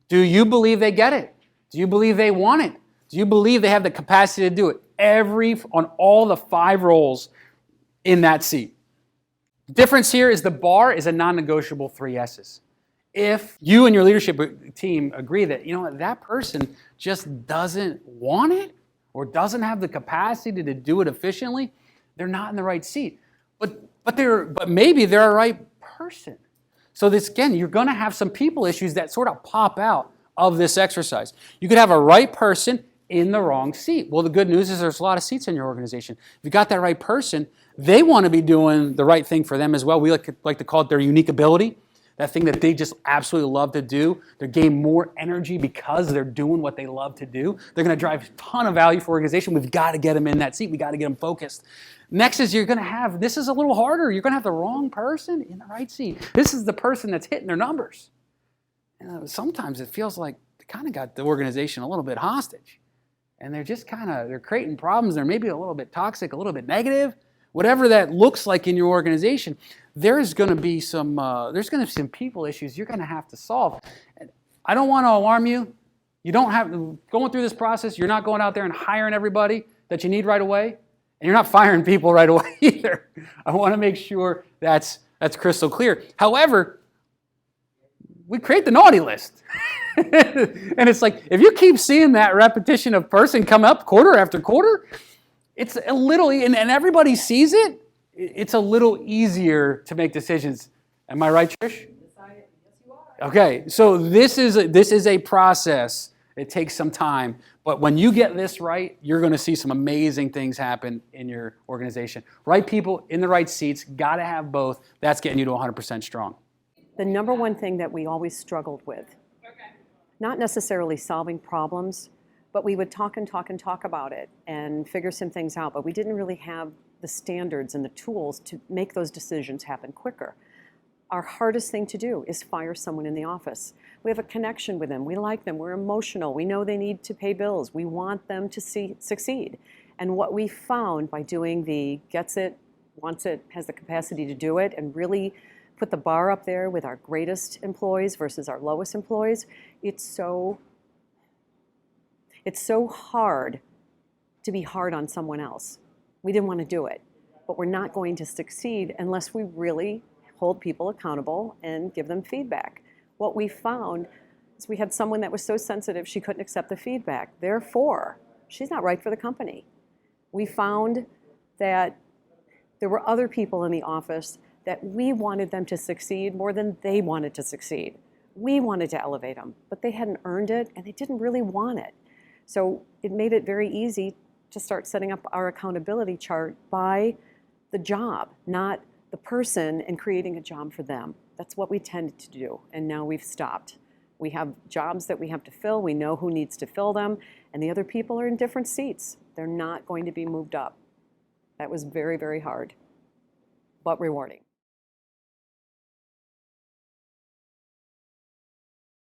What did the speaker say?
Do you believe they get it? Do you believe they want it? Do you believe they have the capacity to do it? On all the 5 roles in that seat. The difference here is the bar is a non-negotiable 3 S's. If you and your leadership team agree that, you know what, that person just doesn't want it or doesn't have the capacity to do it efficiently, they're not in the right seat. But maybe they're a right person. So this, again, you're going to have some people issues that sort of pop out of this exercise. You could have a right person in the wrong seat. Well, the good news is there's a lot of seats in your organization. If you got that right person, they want to be doing the right thing for them as well. We like to call it their unique ability, that thing that they just absolutely love to do. They gain more energy because they're doing what they love to do. They're going to drive a ton of value for organization. We've got to get them in that seat. We've got to get them focused. Next is you're going to have, this is a little harder, you're going to have the wrong person in the right seat. This is the person that's hitting their numbers. And sometimes it feels like they kind of got the organization a little bit hostage. And they're just they're creating problems. They're maybe a little bit toxic, a little bit negative. Whatever that looks like in your organization, there's going to be some people issues you're going to have to solve. And I don't want to alarm you. You don't have, going through this process, you're not going out there and hiring everybody that you need right away. And you're not firing people right away either. I want to make sure that's crystal clear. However, we create the naughty list. And it's like, if you keep seeing that repetition of person come up quarter after quarter, it's a little, and everybody sees it, it's a little easier to make decisions. Am I right, Trish? Yes, you are. Okay, so this is a process. It takes some time. But when you get this right, you're going to see some amazing things happen in your organization. Right people in the right seats, got to have both. That's getting you to 100% strong. The number one thing that we always struggled with, not necessarily solving problems, but we would talk and talk and talk about it and figure some things out, but we didn't really have the standards and the tools to make those decisions happen quicker. Our hardest thing to do is fire someone in the office. We have a connection with them. We like them. We're emotional. We know they need to pay bills. We want them to succeed. And what we found by doing the gets it, wants it, has the capacity to do it, and really put the bar up there with our greatest employees versus our lowest employees, it's so hard to be hard on someone else. We didn't want to do it, but we're not going to succeed unless we really hold people accountable and give them feedback. What we found is we had someone that was so sensitive she couldn't accept the feedback. Therefore, she's not right for the company. We found that there were other people in the office that we wanted them to succeed more than they wanted to succeed. We wanted to elevate them, but they hadn't earned it and they didn't really want it. So it made it very easy to start setting up our accountability chart by the job, not the person, and creating a job for them. That's what we tended to do, and now we've stopped. We have jobs that we have to fill. We know who needs to fill them, and the other people are in different seats. They're not going to be moved up. That was very, very hard, but rewarding.